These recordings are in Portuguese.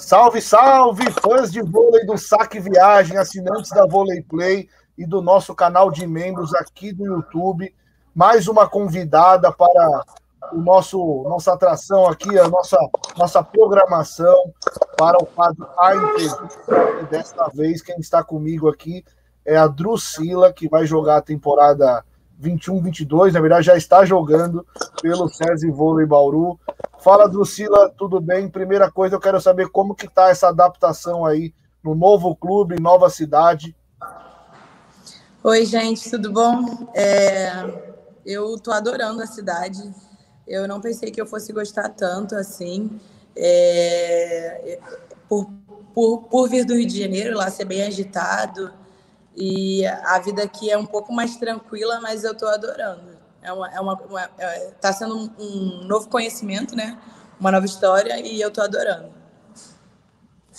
Salve, salve, fãs de vôlei do Saque Viagem, assinantes da Vôlei Play e do nosso canal de membros aqui do YouTube. Mais uma convidada para nossa atração aqui, a nossa programação para o quadro A Entrevista. E desta vez, quem está comigo aqui é a Drusila, que vai jogar a temporada 21-22, na verdade já está jogando pelo SESI Vôlei Bauru. Fala, Drusila, tudo bem? Primeira coisa, eu quero saber como que está essa adaptação aí no novo clube, nova cidade. Oi, gente, tudo bom? Eu tô adorando a cidade. Eu não pensei que eu fosse gostar tanto assim. Por vir do Rio de Janeiro, lá ser bem agitado, e a vida aqui é um pouco mais tranquila, mas eu tô adorando. Tá sendo um novo conhecimento, né? Uma nova história, e eu tô adorando.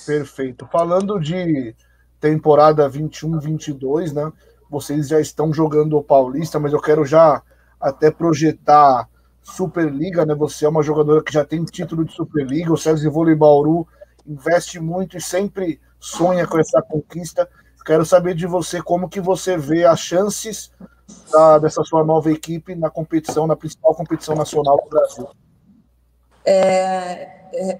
Perfeito. Falando de temporada 21-22, né? Vocês já estão jogando o Paulista, mas eu quero já até projetar Superliga, né? Você é uma jogadora que já tem título de Superliga, o SESI Vôlei Bauru investe muito e sempre sonha com essa conquista. Quero saber de você como que você vê as chances dessa sua nova equipe na competição, na principal competição nacional do Brasil.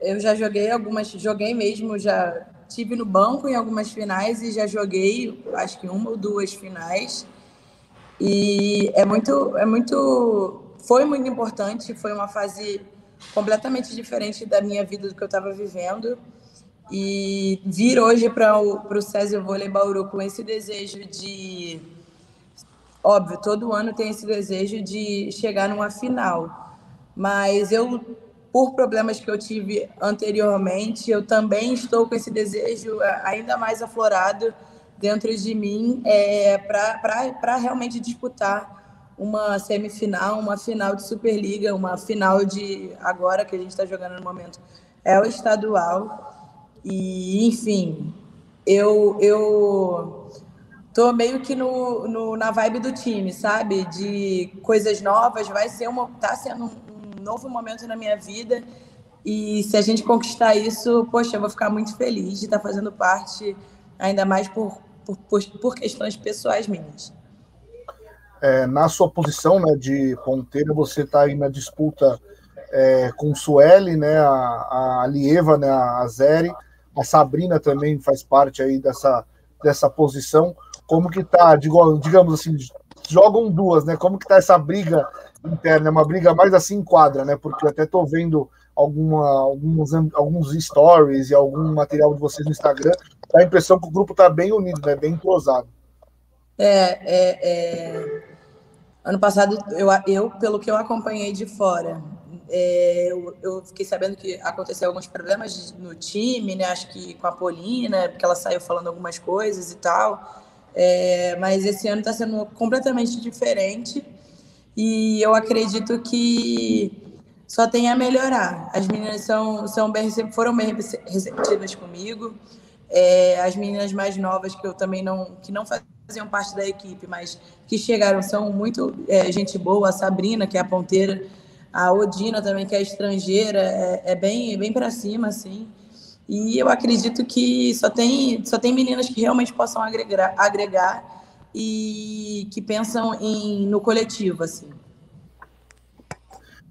Eu já joguei mesmo, já tive no banco em algumas finais e já joguei, acho que 1 ou 2 finais. E foi muito importante, foi uma fase completamente diferente da minha vida, do que eu estava vivendo. E vir hoje para o SESI Vôlei Bauru com esse desejo de... Óbvio, todo ano tem esse desejo de chegar numa final. Mas por problemas que eu tive anteriormente, eu também estou com esse desejo ainda mais aflorado dentro de mim para realmente disputar uma semifinal, uma final de Superliga, uma final de agora que a gente está jogando no momento é o estadual. E, enfim, eu tô meio que na vibe do time, sabe? De coisas novas, tá sendo um novo momento na minha vida. E se a gente conquistar isso, poxa, eu vou ficar muito feliz de estar fazendo parte, ainda mais por questões pessoais minhas. Na sua posição, né, de ponteira, você está aí na disputa com o Sueli, né, a Lieva, né, a Zeri, a Sabrina também faz parte aí dessa posição. Como que tá, digamos assim, jogam duas, né? Como que tá essa briga interna? É uma briga mais assim em quadra, né? Porque eu até tô vendo alguns stories e algum material de vocês no Instagram, dá a impressão que o grupo tá bem unido, né? Bem entrosado. Ano passado, pelo que eu acompanhei de fora, eu fiquei sabendo que aconteceu alguns problemas no time, né? Acho que com a Polina, porque ela saiu falando algumas coisas e tal. Mas esse ano está sendo completamente diferente e eu acredito que só tem a melhorar. As meninas foram bem receptivas comigo. As meninas mais novas que não faziam parte da equipe, mas que chegaram, são muito gente boa. A Sabrina, que é a ponteira, a Odina também, que é estrangeira, é bem para cima, assim. E eu acredito que só tem meninas que realmente possam agregar e que pensam no coletivo, assim.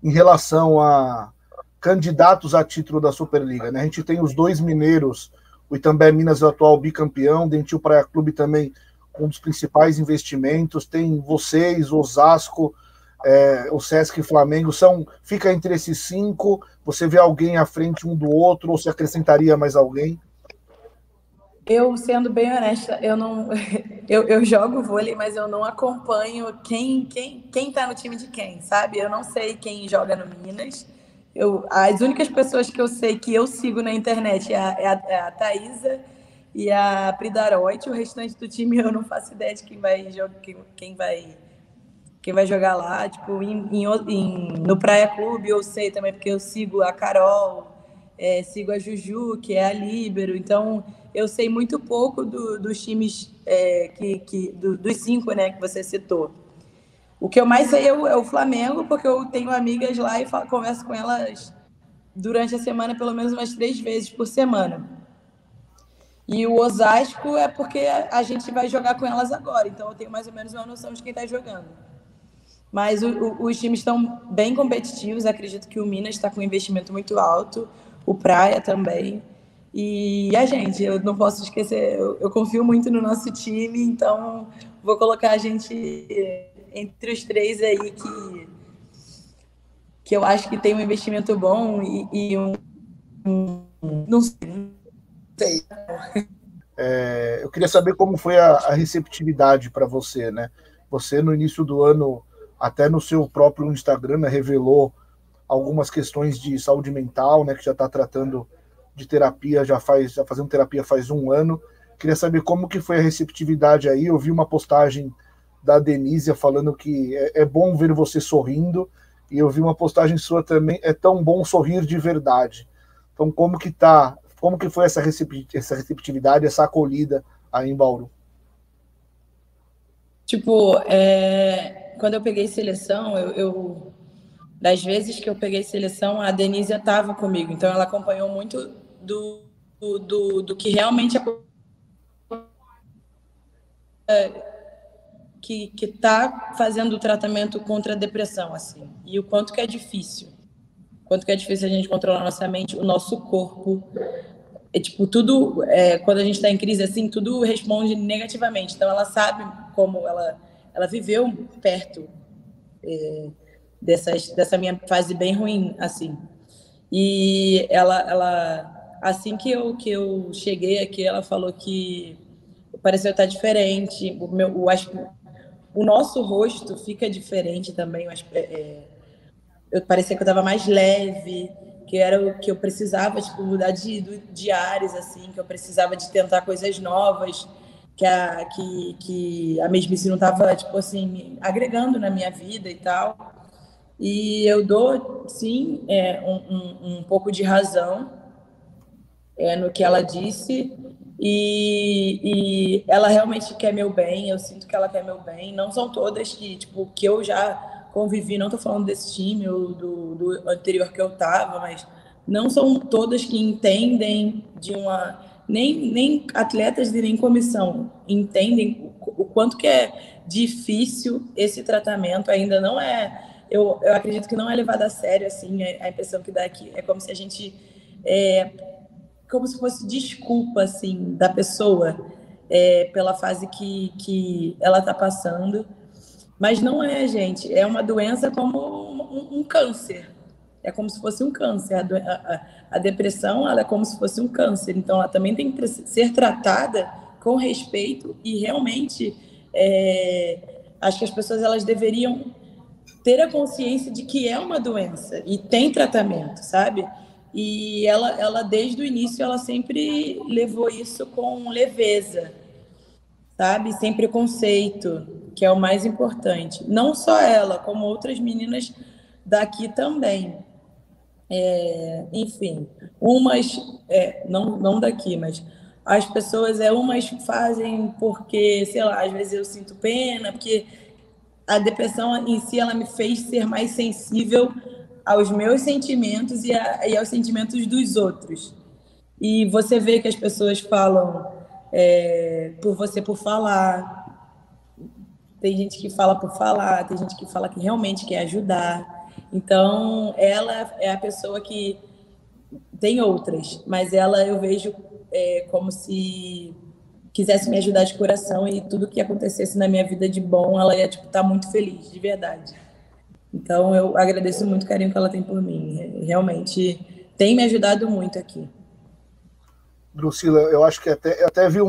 Em relação a candidatos a título da Superliga, né? A gente tem os 2 mineiros, o Itambé Minas, o atual bicampeão, Dentil Praia Clube também, um dos principais investimentos, tem vocês, Osasco, o Sesc e Flamengo, fica entre esses 5, você vê alguém à frente um do outro, ou se acrescentaria mais alguém? Eu, sendo bem honesta, eu jogo vôlei, mas eu não acompanho quem tá no time de quem, sabe? Eu não sei quem joga no Minas. As únicas pessoas que eu sei que eu sigo na internet é a Thaísa e a Pridaroit. O restante do time eu não faço ideia de quem vai jogar lá. Tipo, no Praia Clube eu sei também, porque eu sigo a Carol, sigo a Juju, que é a líbero. Então, eu sei muito pouco dos times dos 5, né, que você citou. O que eu mais sei é o Flamengo, porque eu tenho amigas lá e converso com elas durante a semana pelo menos umas 3 vezes por semana. E o Osasco é porque a gente vai jogar com elas agora, então eu tenho mais ou menos uma noção de quem está jogando. Mas os times estão bem competitivos, acredito que o Minas está com um investimento muito alto, o Praia também. E a gente, eu não posso esquecer, eu confio muito no nosso time, então vou colocar a gente entre os 3 aí que eu acho que tem um investimento bom e não sei. Eu queria saber como foi a receptividade para você, né? Você, no início do ano, até no seu próprio Instagram, né, revelou algumas questões de saúde mental, né, que já está tratando de terapia, já fazendo terapia faz 1 ano. Queria saber como que foi a receptividade aí. Eu vi uma postagem da Denise falando que é bom ver você sorrindo, e eu vi uma postagem sua também, é tão bom sorrir de verdade. Então, como que foi essa receptividade, essa acolhida aí em Bauru? Tipo, quando eu peguei seleção, das vezes que eu peguei seleção, a Denise estava comigo, então ela acompanhou muito do que realmente que está fazendo o tratamento contra a depressão, assim, e o quanto que é difícil. Quanto que é difícil a gente controlar a nossa mente, o nosso corpo. Tipo, tudo, quando a gente está em crise, assim, tudo responde negativamente. Então, ela sabe como ela viveu perto dessa minha fase bem ruim, assim. E ela assim que eu cheguei aqui, ela falou que pareceu estar diferente. O nosso rosto fica diferente também. Eu parecia que eu estava mais leve, que era o que eu precisava, tipo, mudar de ares, assim, que eu precisava de tentar coisas novas, que a mesmice não estava, tipo assim, agregando na minha vida e tal. E eu dou, sim, um pouco de razão no que ela disse, e ela realmente quer meu bem, eu sinto que ela quer meu bem. Não são todas que eu já convivi, não estou falando desse time ou do anterior que eu estava, mas não são todas que entendem nem atletas e nem comissão entendem o quanto que é difícil esse tratamento. Ainda não é, eu acredito que não é levado a sério, assim, a impressão que dá aqui é como se a gente como se fosse desculpa, assim, da pessoa pela fase que ela está passando. Mas não é, gente. É uma doença como um câncer. É como se fosse um câncer. A depressão, ela é como se fosse um câncer. Então, ela também tem que ser tratada com respeito e realmente acho que as pessoas elas deveriam ter a consciência de que é uma doença e tem tratamento, sabe? E ela desde o início, ela sempre levou isso com leveza, sabe? Sem preconceito, que é o mais importante. Não só ela, como outras meninas daqui também. Enfim, umas, não daqui, mas as pessoas, umas fazem porque, sei lá, às vezes eu sinto pena, porque a depressão em si, ela me fez ser mais sensível aos meus sentimentos e aos sentimentos dos outros. E você vê que as pessoas falam por você por falar. Tem gente que fala por falar, tem gente que fala que realmente quer ajudar. Então, ela é a pessoa que tem outras, mas ela eu vejo como se quisesse me ajudar de coração e tudo que acontecesse na minha vida de bom, ela ia estar muito feliz, de verdade. Então, eu agradeço muito o carinho que ela tem por mim. Realmente tem me ajudado muito aqui. Drusila, eu acho que até vi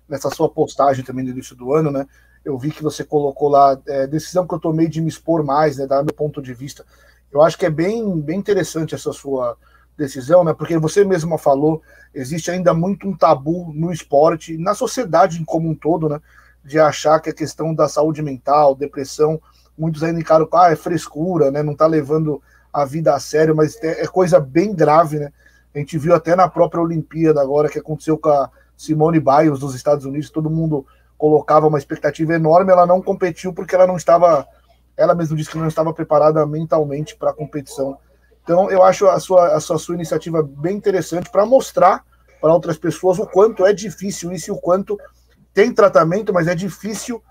nessa sua postagem também no início do ano, né? Eu vi que você colocou lá decisão que eu tomei de me expor mais, né? Dar meu ponto de vista. Eu acho que é bem, bem interessante essa sua decisão, né? Porque você mesma falou, existe ainda muito um tabu no esporte, na sociedade como um todo, né? De achar que a questão da saúde mental, depressão, muitos ainda encaram, é frescura, né? Não tá levando a vida a sério, mas é coisa bem grave, né? A gente viu até na própria Olimpíada agora, que aconteceu com a Simone Biles dos Estados Unidos, todo mundo colocava uma expectativa enorme, ela não competiu porque ela mesma disse que não estava preparada mentalmente para a competição. Então, eu acho a sua iniciativa bem interessante para mostrar para outras pessoas o quanto é difícil isso e o quanto tem tratamento, mas é difícil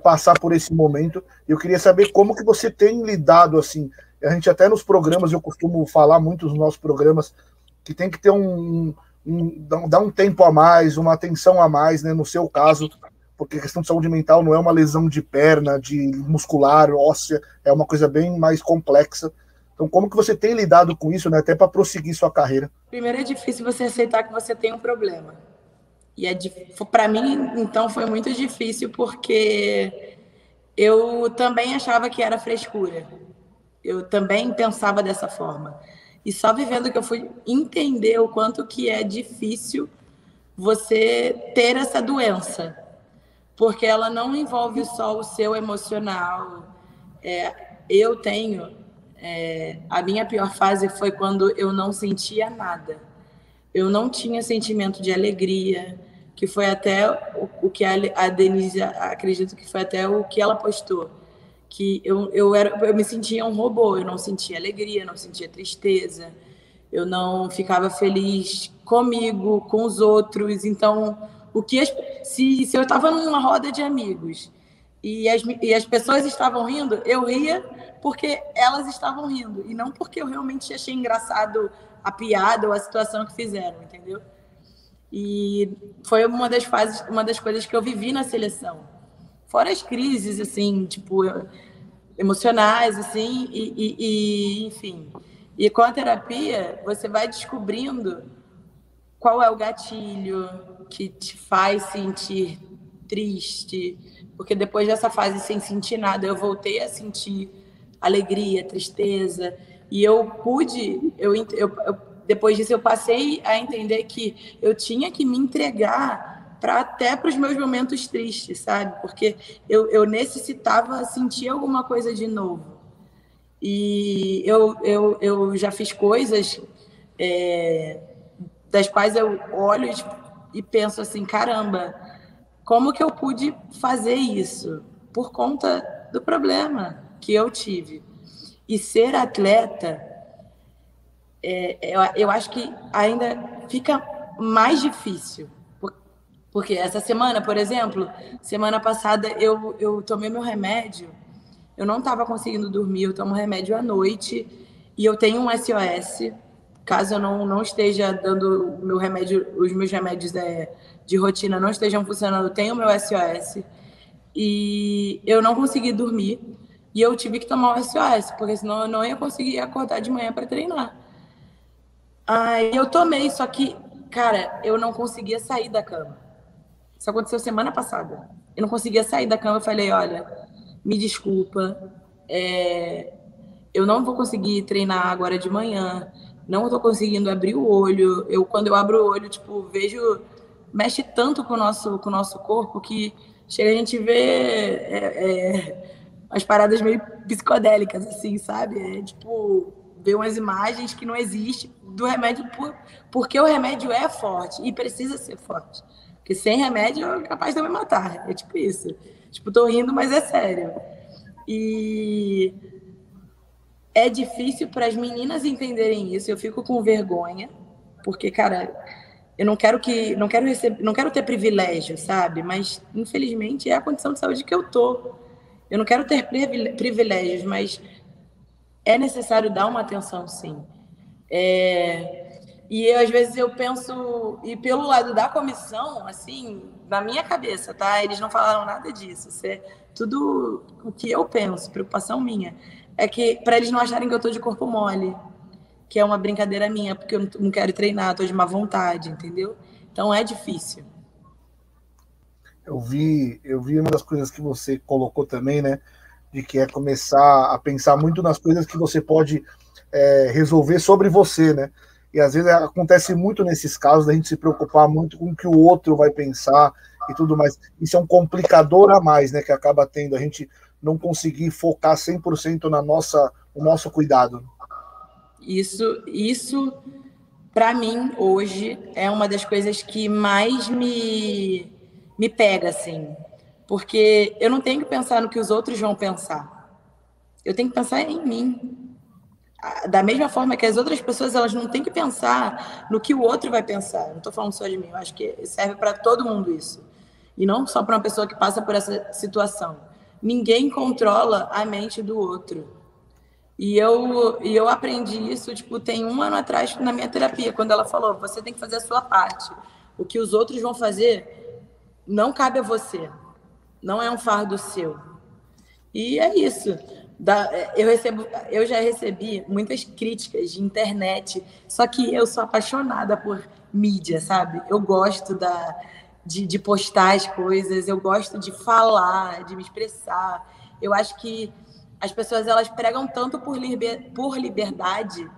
passar por esse momento. Eu queria saber como que você tem lidado, assim, a gente até nos programas, eu costumo falar muito nos nossos programas, que tem que ter dar um tempo a mais, uma atenção a mais, né, no seu caso, porque a questão de saúde mental não é uma lesão de perna, de muscular, óssea, é uma coisa bem mais complexa. Então, como que você tem lidado com isso, né, até para prosseguir sua carreira? Primeiro, é difícil você aceitar que você tem um problema. E para mim, então, foi muito difícil, porque eu também achava que era frescura. Eu também pensava dessa forma. E só vivendo que eu fui entender o quanto que é difícil você ter essa doença. Porque ela não envolve só o seu emocional. Eu tenho... a minha pior fase foi quando eu não sentia nada. Eu não tinha sentimento de alegria, que foi até o que a Denise, acredito que foi até o que ela postou, que eu me sentia um robô, eu não sentia alegria, não sentia tristeza, eu não ficava feliz comigo, com os outros. Então, se eu estava numa roda de amigos e as pessoas estavam rindo, eu ria porque elas estavam rindo, e não porque eu realmente achei engraçado a piada ou a situação que fizeram, entendeu? E foi uma das coisas que eu vivi na seleção. Fora as crises, assim, tipo, emocionais, assim, enfim. E com a terapia, você vai descobrindo qual é o gatilho que te faz sentir triste, porque depois dessa fase sem sentir nada, eu voltei a sentir alegria, tristeza, e depois disso eu passei a entender que eu tinha que me entregar até para os meus momentos tristes, sabe? Porque eu necessitava sentir alguma coisa de novo. E eu já fiz coisas das quais eu olho e penso assim, caramba, como que eu pude fazer isso? Por conta do problema que eu tive. E ser atleta, eu acho que ainda fica mais difícil. Porque essa semana, por exemplo, semana passada eu tomei meu remédio, eu não estava conseguindo dormir, eu tomo remédio à noite e eu tenho um SOS. Caso eu não esteja dando meu remédio, os meus remédios de rotina não estejam funcionando, eu tenho meu SOS. E eu não consegui dormir e eu tive que tomar o SOS, porque senão eu não ia conseguir acordar de manhã para treinar. Aí eu tomei, só que, cara, eu não conseguia sair da cama. Isso aconteceu semana passada. Eu não conseguia sair da cama. Eu falei, olha, me desculpa, eu não vou conseguir treinar agora de manhã, não estou conseguindo abrir o olho. Quando eu abro o olho, tipo, vejo, mexe tanto com o nosso corpo que chega a gente ver as paradas meio psicodélicas, assim, sabe? Tipo, ver umas imagens que não existem do remédio, porque o remédio é forte e precisa ser forte. Porque sem remédio é capaz de me matar. É tipo isso. Tipo, tô rindo, mas é sério. E é difícil para as meninas entenderem isso. Eu fico com vergonha, porque, cara, eu não quero ter privilégio, sabe? Mas, infelizmente, é a condição de saúde que eu tô. Eu não quero ter privilégios, mas é necessário dar uma atenção, sim. E às vezes eu penso, e pelo lado da comissão, assim, na minha cabeça, tá? Eles não falaram nada disso. Isso é tudo o que eu penso, preocupação minha. É que para eles não acharem que eu tô de corpo mole, que é uma brincadeira minha, porque eu não quero treinar, tô de má vontade, entendeu? Então é difícil. Eu vi uma das coisas que você colocou também, né? De que é começar a pensar muito nas coisas que você pode resolver sobre você, né? E às vezes acontece muito nesses casos da gente se preocupar muito com o que o outro vai pensar e tudo mais. Isso é um complicador a mais, né? Que acaba tendo a gente não conseguir focar 100% no nosso cuidado. Isso para mim, hoje, é uma das coisas que mais me pega, assim. Porque eu não tenho que pensar no que os outros vão pensar. Eu tenho que pensar em mim. da mesma forma que as outras pessoas, elas não têm que pensar no que o outro vai pensar. Não estou falando só de mim, eu acho que serve para todo mundo isso. E não só para uma pessoa que passa por essa situação. Ninguém controla a mente do outro. E eu aprendi isso, tipo, tem 1 ano atrás na minha terapia, quando ela falou, você tem que fazer a sua parte. O que os outros vão fazer não cabe a você. Não é um fardo seu. E é isso. Eu já recebi muitas críticas de internet, só que eu sou apaixonada por mídia, sabe? Eu gosto de postar as coisas, eu gosto de falar, de me expressar. Eu acho que as pessoas, elas pregam tanto por liberdade,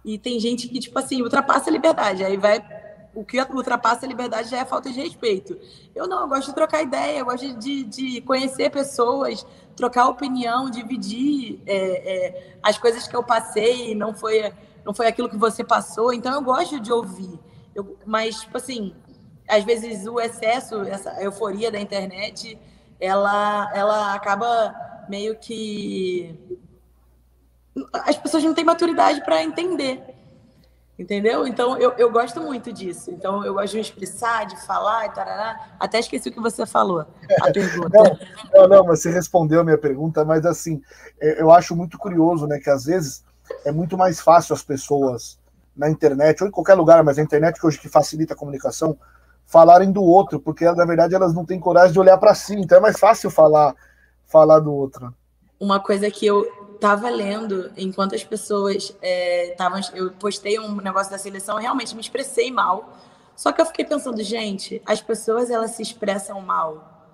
e tem gente que, tipo assim, ultrapassa a liberdade, aí vai... O que ultrapassa a liberdade já é falta de respeito. Eu não, eu gosto de trocar ideia, eu gosto de conhecer pessoas, trocar opinião, dividir as coisas que eu passei, não foi aquilo que você passou, então eu gosto de ouvir. Mas, tipo assim, às vezes o excesso, essa euforia da internet, ela acaba meio que... As pessoas não têm maturidade para entender. Entendeu? Então, eu gosto muito disso. Então, eu gosto de me expressar, de falar, e tarará. Até esqueci o que você falou, a pergunta. Não, mas você respondeu a minha pergunta, mas assim, eu acho muito curioso, né, que às vezes é muito mais fácil as pessoas na internet, ou em qualquer lugar, mas a internet que hoje que facilita a comunicação, falarem do outro, porque na verdade elas não têm coragem de olhar para si, então é mais fácil falar do outro. Uma coisa que eu estava lendo enquanto as pessoas estavam... eu postei um negócio da seleção, realmente me expressei mal. Só que eu fiquei pensando, gente, as pessoas, elas se expressam mal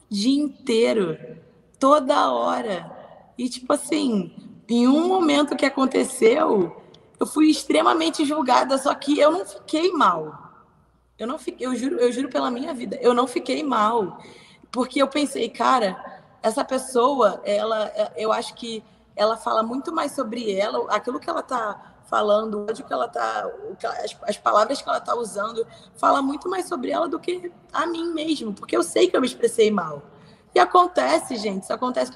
o dia inteiro, toda hora. E, tipo assim, em um momento que aconteceu, eu fui extremamente julgada, só que eu não fiquei mal. Eu juro pela minha vida, eu não fiquei mal. Porque eu pensei, cara, essa pessoa, eu acho que ela fala muito mais sobre ela, aquilo que ela está falando, as palavras que ela está usando, fala muito mais sobre ela do que a mim mesmo, porque eu sei que eu me expressei mal. E acontece, gente, isso acontece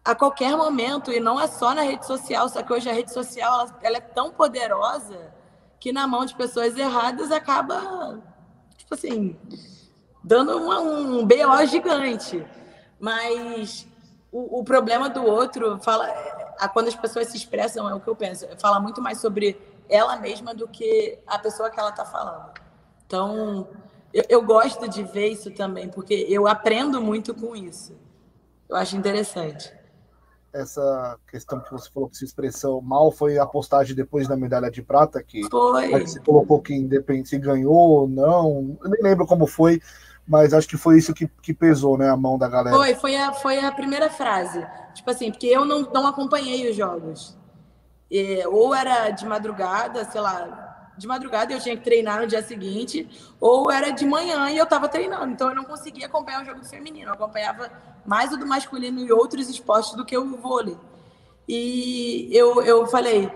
a qualquer momento, e não é só na rede social, só que hoje a rede social ela é tão poderosa que na mão de pessoas erradas acaba, tipo assim, dando um BO gigante. Mas o problema do outro, quando as pessoas se expressam, é o que eu penso, fala muito mais sobre ela mesma do que a pessoa que ela está falando. Então, eu gosto de ver isso também, porque eu aprendo muito com isso. Eu acho interessante. Essa questão que você falou que se expressou mal foi a postagem depois da medalha de prata, que você colocou que independente se ganhou ou não, eu nem lembro como foi, mas acho que foi isso que pesou, né, a mão da galera. Foi a primeira frase. Tipo assim, porque eu não acompanhei os jogos. Ou era de madrugada, sei lá, de madrugada eu tinha que treinar no dia seguinte, ou era de manhã e eu estava treinando. Então eu não conseguia acompanhar o jogo do feminino. Eu acompanhava mais o do masculino e outros esportes do que o vôlei. E eu falei,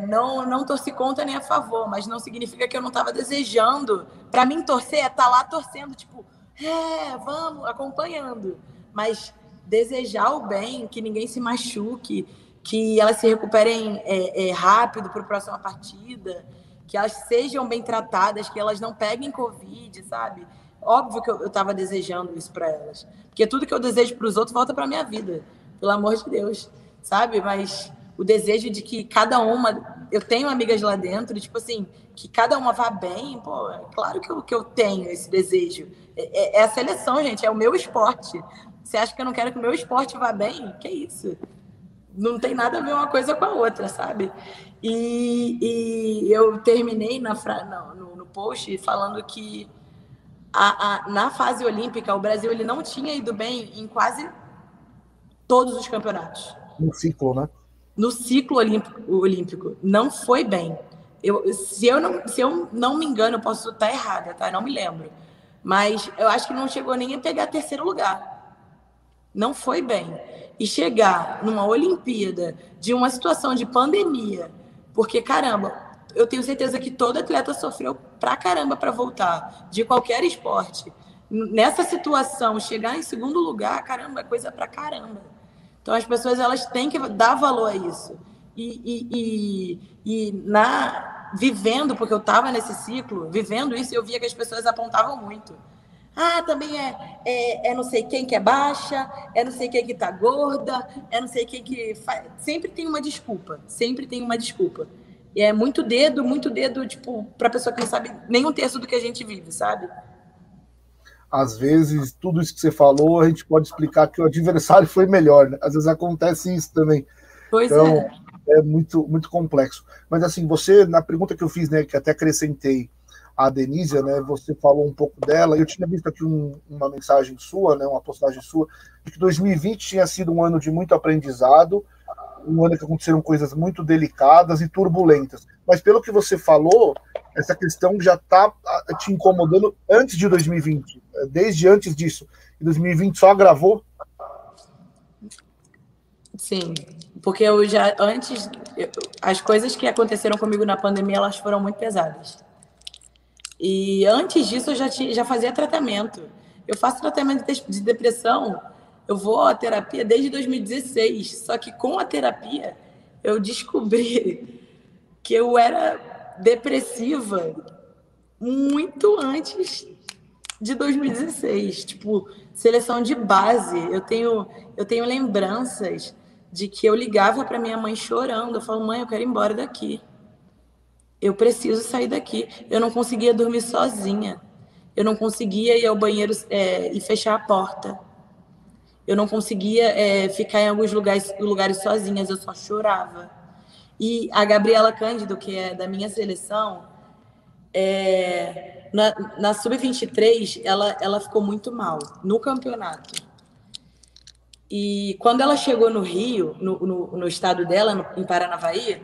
não torci contra nem a favor, mas não significa que eu não estava desejando. Para mim, torcer é estar lá torcendo, tipo, vamos, acompanhando. Mas desejar o bem, que ninguém se machuque, que elas se recuperem rápido para a próxima partida, que elas sejam bem tratadas, que elas não peguem Covid, sabe? Óbvio que eu estava desejando isso para elas. Porque tudo que eu desejo para os outros volta para a minha vida, pelo amor de Deus, sabe? Mas o desejo de que cada uma... Eu tenho amigas lá dentro, tipo assim, que cada uma vá bem, pô, é claro que eu tenho esse desejo. É a seleção, gente, é o meu esporte. Você acha que eu não quero que o meu esporte vá bem? Que isso? Não tem nada a ver uma coisa com a outra, sabe? E eu terminei no post falando que na fase olímpica o Brasil ele não tinha ido bem em quase todos os campeonatos. No ciclo, né? No ciclo olímpico não foi bem. Se eu não me engano, eu posso estar errada, tá? Não me lembro. Mas eu acho que não chegou nem a pegar terceiro lugar. Não foi bem. E chegar numa Olimpíada de uma situação de pandemia, porque, caramba, eu tenho certeza que todo atleta sofreu pra caramba para voltar, de qualquer esporte. Nessa situação, chegar em segundo lugar, caramba, é coisa pra caramba. Então, as pessoas elas têm que dar valor a isso. Vivendo, porque eu estava nesse ciclo, vivendo isso, eu via que as pessoas apontavam muito. Ah, também é não sei quem que é baixa, é não sei quem que tá gorda, é não sei quem que faz. Sempre tem uma desculpa, sempre tem uma desculpa. E é muito dedo, tipo, pra pessoa que não sabe nem um terço do que a gente vive, sabe? Às vezes, tudo isso que você falou, a gente pode explicar que o adversário foi melhor, né? Às vezes acontece isso também. Pois Então, é muito, muito complexo. Mas, assim, você, na pergunta que eu fiz, né, que até acrescentei a Denísia, né, você falou um pouco dela, eu tinha visto aqui uma mensagem sua, né, uma postagem sua, de que 2020 tinha sido um ano de muito aprendizado, um ano que aconteceram coisas muito delicadas e turbulentas. Mas, pelo que você falou, essa questão já está te incomodando antes de 2020, desde antes disso. E 2020 só agravou? Sim, porque as coisas que aconteceram comigo na pandemia, elas foram muito pesadas. E antes disso, eu já fazia tratamento. Eu faço tratamento de depressão, eu vou à terapia desde 2016. Só que com a terapia, eu descobri que eu era depressiva muito antes de 2016. Tipo, seleção de base. Eu tenho lembranças de que eu ligava para minha mãe chorando. Eu falo, mãe, eu quero ir embora daqui. Eu preciso sair daqui. Eu não conseguia dormir sozinha. Eu não conseguia ir ao banheiro e fechar a porta. Eu não conseguia ficar em alguns lugares sozinhas. Eu só chorava. E a Gabriela Cândido, que é da minha seleção, na Sub-23, ela ficou muito mal no campeonato. E quando ela chegou no Rio, no estado dela, em Paranavaí,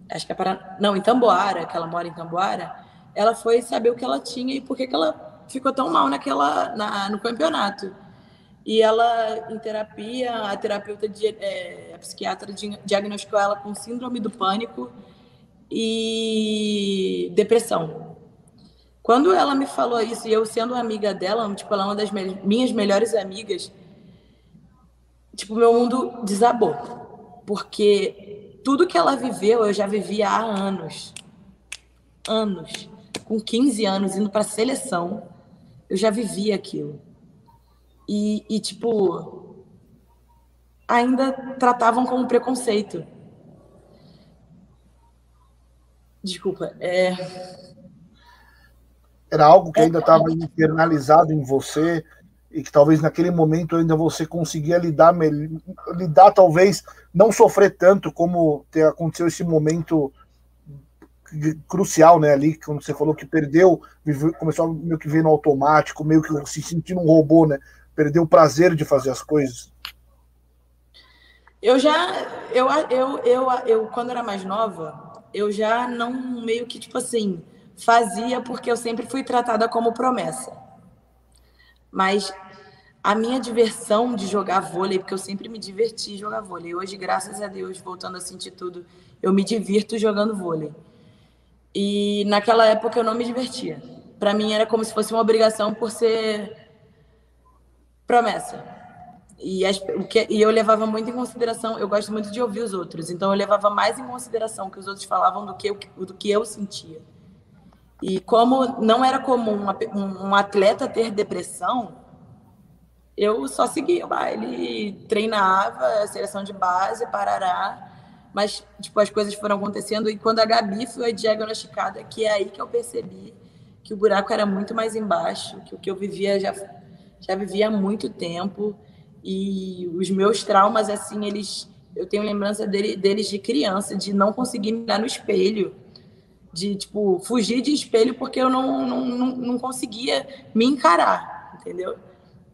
acho que em Tamboara, que ela mora em Tamboara, ela foi saber o que ela tinha e por que ela ficou tão mal no campeonato. E ela, em terapia, a terapeuta, a psiquiatra diagnosticou ela com síndrome do pânico e depressão. Quando ela me falou isso, e eu sendo amiga dela, tipo, ela é uma das minhas melhores amigas, tipo, meu mundo desabou. Porque tudo que ela viveu, eu já vivia há anos. Anos. Com 15 anos, indo para a seleção, eu já vivia aquilo. E, tipo, ainda tratavam como preconceito. Desculpa. Era algo que ainda estava internalizado em você e que talvez naquele momento ainda você conseguia lidar talvez não sofrer tanto como aconteceu esse momento crucial, né, ali, quando você falou que perdeu, começou a meio que ver no automático, meio que se sentindo um robô, né, perdeu o prazer de fazer as coisas. Eu quando era mais nova, eu já não meio que, tipo assim, fazia porque eu sempre fui tratada como promessa. Mas a minha diversão de jogar vôlei, porque eu sempre me diverti jogar vôlei. Hoje, graças a Deus, voltando a sentir tudo, eu me divirto jogando vôlei. E naquela época eu não me divertia. Para mim era como se fosse uma obrigação por ser promessa. E eu levava muito em consideração, eu gosto muito de ouvir os outros, então eu levava mais em consideração o que os outros falavam do que eu sentia. E como não era comum um atleta ter depressão, eu só seguia o baile, treinava, seleção de base, parará, mas tipo, as coisas foram acontecendo e quando a Gabi foi diagnosticada, que é aí que eu percebi que o buraco era muito mais embaixo, que o que eu vivia já vivia há muito tempo. E os meus traumas, assim, eu tenho lembrança deles de criança, de não conseguir me olhar no espelho, de, tipo, fugir de espelho porque eu não conseguia me encarar, entendeu?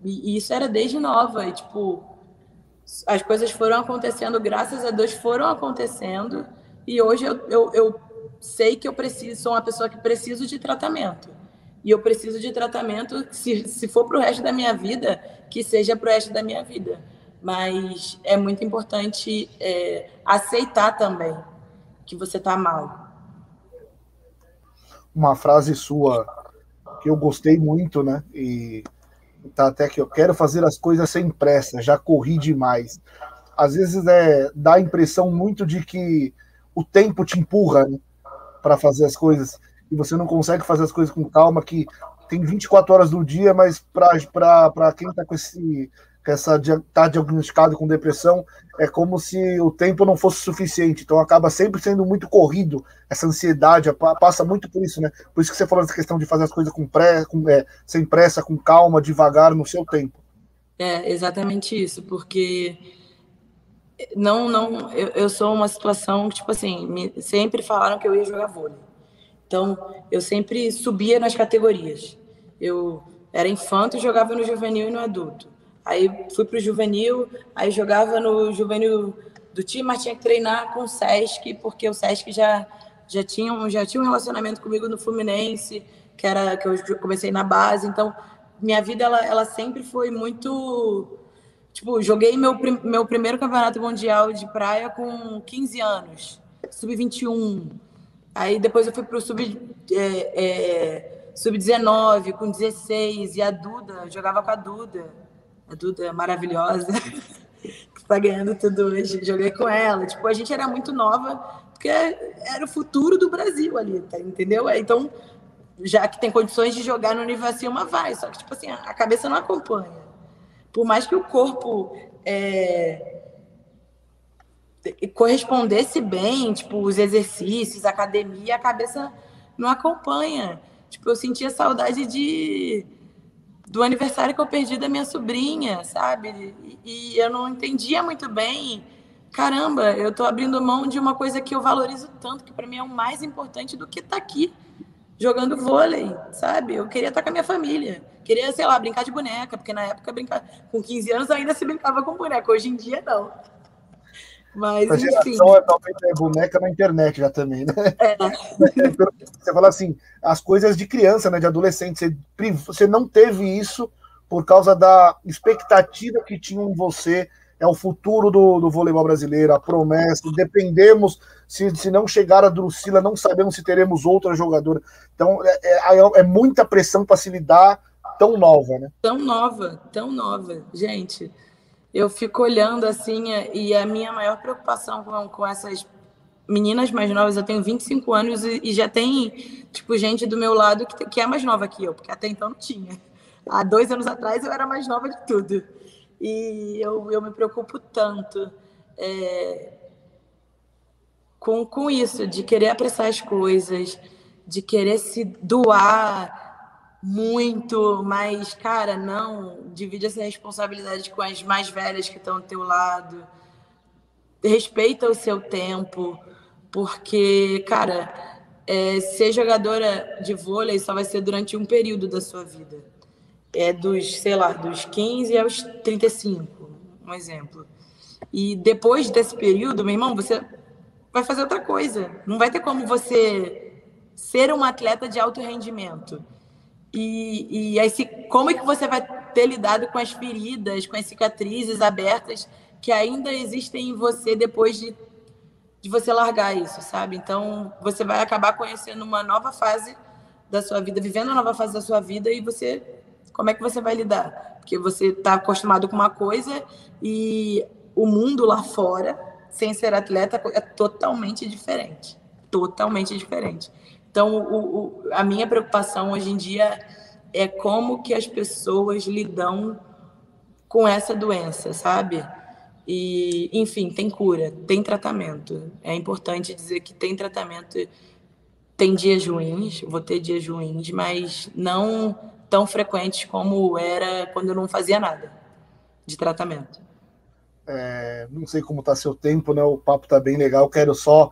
E isso era desde nova, e, tipo, as coisas foram acontecendo, graças a Deus foram acontecendo, e hoje eu sei que sou uma pessoa que preciso de tratamento. E eu preciso de tratamento, se for para o resto da minha vida, que seja para o resto da minha vida. Mas é muito importante aceitar também que você está mal. Uma frase sua que eu gostei muito, né? E tá até que eu quero fazer as coisas sem pressa, já corri demais. às vezes dá a impressão muito de que o tempo te empurra, né, para fazer as coisas, e você não consegue fazer as coisas com calma, que tem 24 horas do dia, mas para quem está tá diagnosticado com depressão, é como se o tempo não fosse suficiente. Então acaba sempre sendo muito corrido, essa ansiedade passa muito por isso, né? Por isso que você falou dessa questão de fazer as coisas sem pressa, com calma, devagar, no seu tempo. É exatamente isso, porque eu sou uma situação que, tipo assim, sempre falaram que eu ia jogar vôlei. Então, eu sempre subia nas categorias. Eu era infanto e jogava no juvenil e no adulto. Aí fui para o juvenil, aí jogava no juvenil do time, mas tinha que treinar com o Sesc, porque o Sesc já tinha um relacionamento comigo no Fluminense, que eu comecei na base. Então, minha vida ela sempre foi muito... Tipo, joguei meu primeiro campeonato mundial de praia com 15 anos, sub-21. Aí depois eu fui para o sub-19, com 16, e a Duda, eu jogava com a Duda é maravilhosa, que está ganhando tudo hoje, joguei com ela. Tipo, a gente era muito nova, porque era o futuro do Brasil ali, tá, entendeu? Então, já que tem condições de jogar no nível acima, vai, só que, tipo assim, a cabeça não acompanha. Por mais que o corpo correspondesse bem, tipo, os exercícios, a academia, a cabeça não acompanha. Tipo, eu sentia saudade do aniversário que eu perdi da minha sobrinha, sabe? E eu não entendia muito bem. Caramba, eu tô abrindo mão de uma coisa que eu valorizo tanto, que para mim é o mais importante do que estar aqui jogando vôlei, sabe? Eu queria estar com a minha família. Queria, sei lá, brincar de boneca, porque na época com 15 anos ainda se brincava com boneca, hoje em dia não. Mas, A enfim. geração talvez boneca na internet já também, né? Você fala assim, as coisas de criança, né, de adolescente, você não teve isso por causa da expectativa que tinham em você. É o futuro do voleibol brasileiro, a promessa. Dependemos, se não chegar a Drusila, não sabemos se teremos outra jogadora. Então, é muita pressão para se lidar tão nova, né? Tão nova. Gente, eu fico olhando assim, e a minha maior preocupação com essas meninas mais novas, eu tenho 25 anos e já tem, tipo, gente do meu lado que é mais nova que eu, porque até então não tinha. Há 2 anos atrás eu era mais nova de tudo. E eu me preocupo tanto com isso, de querer apressar as coisas, de querer se doar muito, mas, cara, não, divide essa responsabilidade com as mais velhas que estão ao teu lado, respeita o seu tempo, porque, cara, ser jogadora de vôlei só vai ser durante um período da sua vida. Dos 15 aos 35, um exemplo. E depois desse período, meu irmão, você vai fazer outra coisa. Não vai ter como você ser um atleta de alto rendimento. E aí, como é que você vai ter lidado com as feridas, com as cicatrizes abertas que ainda existem em você depois de você largar isso, sabe? Então, você vai acabar conhecendo uma nova fase da sua vida, vivendo uma nova fase da sua vida, e como é que você vai lidar? Porque você está acostumado com uma coisa e o mundo lá fora, sem ser atleta, é totalmente diferente. Totalmente diferente. Então, a minha preocupação hoje em dia é como que as pessoas lidam com essa doença, sabe? E, enfim, tem cura, tem tratamento. É importante dizer que tem tratamento. Tem dias ruins, vou ter dias ruins, mas não tão frequentes como era quando eu não fazia nada de tratamento. Não sei como está seu tempo, né? O papo está bem legal. Quero só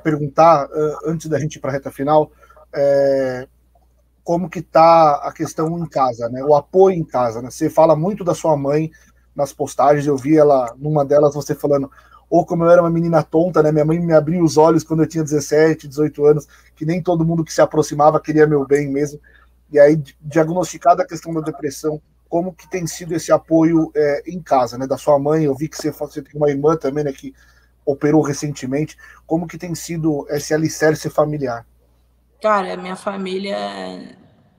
perguntar, antes da gente ir para a reta final, como que está a questão em casa, né? O apoio em casa, né? Você fala muito da sua mãe nas postagens, eu vi ela, numa delas, você falando, como eu era uma menina tonta, né? Minha mãe me abriu os olhos quando eu tinha 17, 18 anos, que nem todo mundo que se aproximava queria meu bem mesmo. E aí, diagnosticada a questão da depressão, como que tem sido esse apoio em casa, né? Da sua mãe, eu vi que você tem uma irmã também, né? Que operou recentemente. Como que tem sido esse alicerce familiar? Cara, minha família...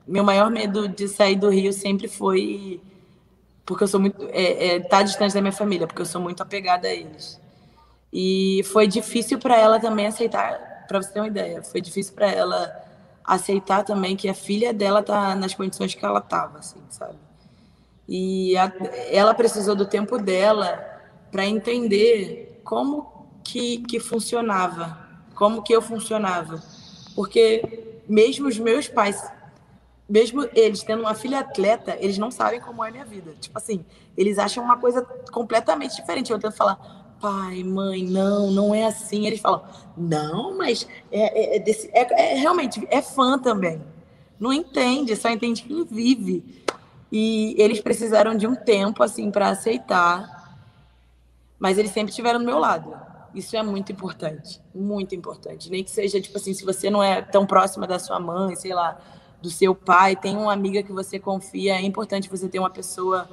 Meu maior medo de sair do Rio sempre foi porque eu sou muito... tá distante da minha família, porque eu sou muito apegada a eles. E foi difícil para ela também aceitar, para você ter uma ideia, foi difícil para ela aceitar também que a filha dela tá nas condições que ela tava, assim, sabe? E ela precisou do tempo dela para entender como que funcionava, como que eu funcionava. Porque mesmo os meus pais, mesmo eles tendo uma filha atleta, eles não sabem como é a minha vida. Tipo assim, eles acham uma coisa completamente diferente. Eu tento falar, pai, mãe, não é assim. Eles falam, não, mas realmente, é fã também. Não entende, só entende quem vive. E eles precisaram de um tempo, assim, para aceitar, mas eles sempre estiveram do meu lado. Isso é muito importante, muito importante. Nem que seja, tipo assim, se você não é tão próxima da sua mãe, sei lá, do seu pai, tem uma amiga que você confia, é importante você ter uma pessoa,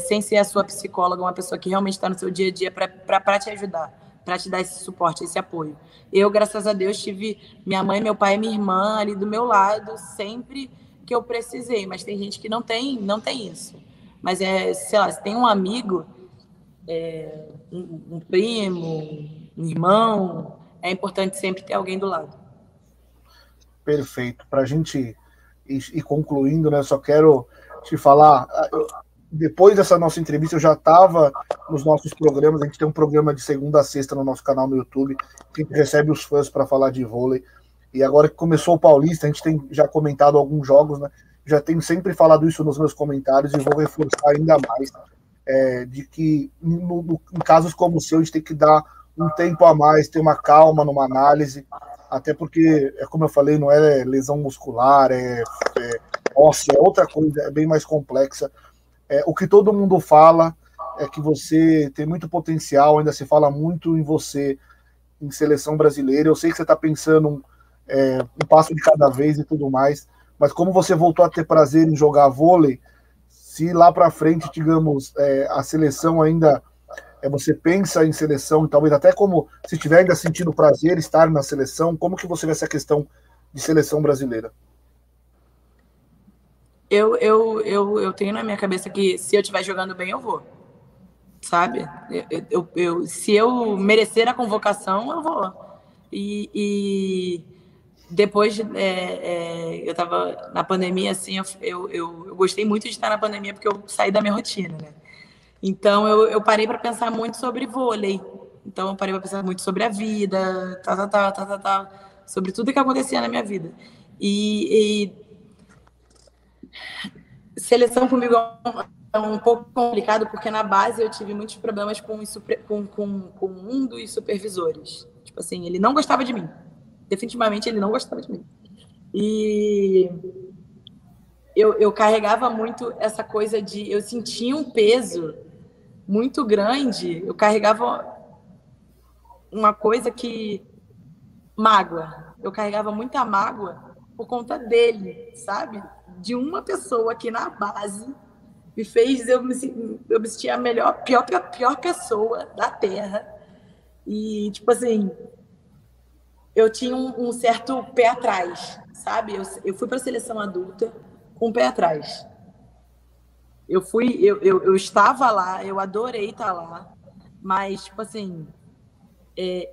sem ser a sua psicóloga, uma pessoa que realmente está no seu dia a dia para te ajudar, para te dar esse suporte, esse apoio. Eu, graças a Deus, tive minha mãe, meu pai e minha irmã ali do meu lado, sempre que eu precisei, mas tem gente que não tem isso. Mas, sei lá, se tem um amigo, um primo, um irmão, é importante sempre ter alguém do lado. Perfeito. Para a gente ir concluindo, né? Só quero te falar. Depois dessa nossa entrevista, eu já estava nos nossos programas. A gente tem um programa de segunda a sexta no nosso canal no YouTube, que a gente recebe os fãs para falar de vôlei. E agora que começou o Paulista, a gente tem já comentado alguns jogos, né? Já tenho sempre falado isso nos meus comentários e vou reforçar ainda mais. De que em casos como o seu, a gente tem que dar um tempo a mais, ter uma calma numa análise, até porque, como eu falei, não é lesão muscular, é óssea, é outra coisa, é bem mais complexa. O que todo mundo fala é que você tem muito potencial, ainda se fala muito em você em seleção brasileira. Eu sei que você está pensando um passo de cada vez e tudo mais, mas como você voltou a ter prazer em jogar vôlei, se lá para frente, digamos, a seleção ainda, você pensa em seleção, talvez até como se estiver ainda sentindo prazer estar na seleção, como que você vê essa questão de seleção brasileira? Eu tenho na minha cabeça que se eu estiver jogando bem, eu vou, sabe? Se eu merecer a convocação, eu vou. E depois, eu estava na pandemia, assim, eu gostei muito de estar na pandemia porque eu saí da minha rotina, né? Então, eu parei para pensar muito sobre vôlei. Então, eu parei para pensar muito sobre a vida, sobre tudo que acontecia na minha vida. E seleção comigo é um pouco complicado, porque na base eu tive muitos problemas com um dos supervisores. Tipo assim, ele não gostava de mim. Definitivamente, ele não gostava de mim. E eu carregava muito essa coisa de... Eu sentia um peso muito grande, eu carregava uma coisa que... Mágoa. Eu carregava muita mágoa por conta dele, sabe? De uma pessoa aqui na base me fez eu me sentir a pior pessoa da Terra. E, tipo assim, eu tinha um certo pé atrás, sabe? Eu fui para a seleção adulta com o pé atrás. Eu estava lá, eu adorei estar lá, mas, tipo assim,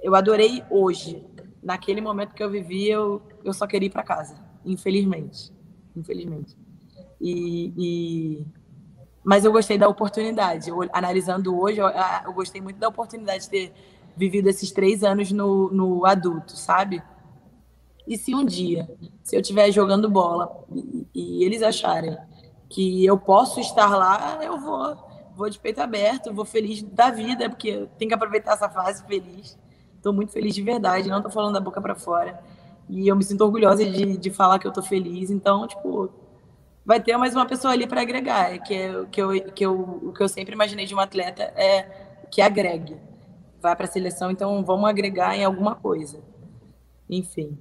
eu adorei hoje. Naquele momento que eu vivi, eu só queria ir para casa, infelizmente. Mas eu gostei da oportunidade. Analisando hoje, eu gostei muito da oportunidade de ter vivido esses 3 anos no adulto, sabe? E se um dia, se eu estiver jogando bola e eles acharem que eu posso estar lá, eu vou de peito aberto, vou feliz da vida, porque tem que aproveitar essa fase feliz. Estou muito feliz de verdade, não estou falando da boca para fora. E eu me sinto orgulhosa de falar que eu estou feliz. Então, tipo, vai ter mais uma pessoa ali para agregar, o que eu sempre imaginei de um atleta é que agregue. Vai para a seleção, então vamos agregar em alguma coisa. Enfim.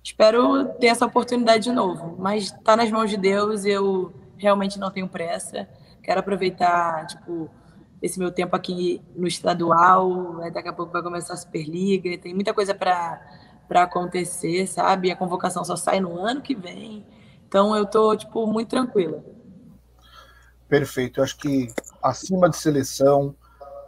Espero ter essa oportunidade de novo, mas está nas mãos de Deus, eu realmente não tenho pressa. Quero aproveitar, tipo, esse meu tempo aqui no estadual, daqui a pouco vai começar a Superliga, tem muita coisa para acontecer, sabe? A convocação só sai no ano que vem, então eu tô, tipo, muito tranquila. Perfeito. Eu acho que acima de seleção,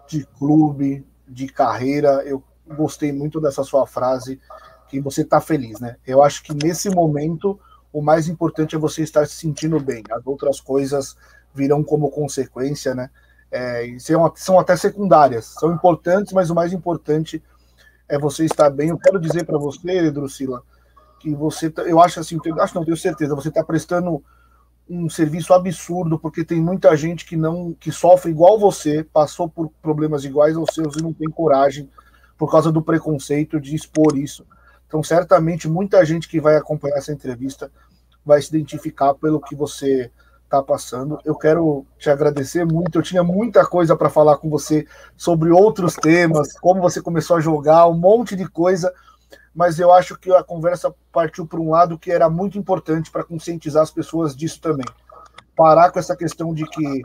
de clube, de carreira, eu gostei muito dessa sua frase, que você está feliz, né? Eu acho que nesse momento o mais importante é você estar se sentindo bem. As outras coisas virão como consequência, né? E são até secundárias, são importantes, mas o mais importante é você estar bem. Eu quero dizer para você, Drusila, que você, eu acho assim, tenho certeza, você está prestando um serviço absurdo, porque tem muita gente que sofre igual você, passou por problemas iguais aos seus e não tem coragem, por causa do preconceito, de expor isso. Então, certamente, muita gente que vai acompanhar essa entrevista vai se identificar pelo que você está passando. Eu quero te agradecer muito. Eu tinha muita coisa para falar com você sobre outros temas, como você começou a jogar, um monte de coisa, mas eu acho que a conversa partiu para um lado que era muito importante para conscientizar as pessoas disso também. Parar com essa questão de que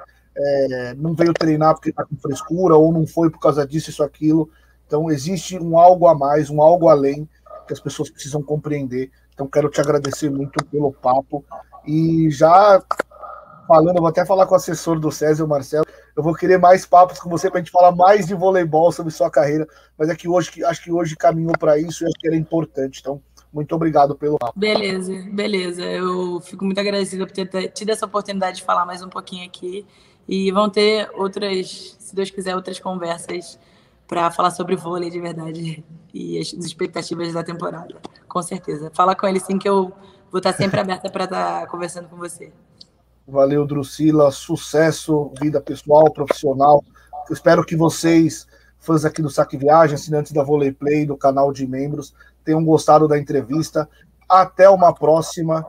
não veio treinar porque está com frescura, ou não foi por causa disso, isso, aquilo. Então, existe um algo a mais, um algo além, que as pessoas precisam compreender. Então, quero te agradecer muito pelo papo. E já falando, eu vou até falar com o assessor do César, o Marcelo, eu vou querer mais papos com você para a gente falar mais de voleibol, sobre sua carreira, mas é que hoje, acho que hoje caminhou para isso e acho que era importante. Então, muito obrigado pelo papo. Beleza. Eu fico muito agradecida por ter tido essa oportunidade de falar mais um pouquinho aqui. E vão ter outras, se Deus quiser, outras conversas para falar sobre vôlei de verdade e as expectativas da temporada, com certeza. Fala com ele sim, que eu vou estar sempre aberta para estar conversando com você. Valeu, Drusila, sucesso, vida pessoal, profissional. Eu espero que vocês, fãs aqui do Saque Viagem, assinantes da Vôlei Play, do canal de membros, tenham gostado da entrevista. Até uma próxima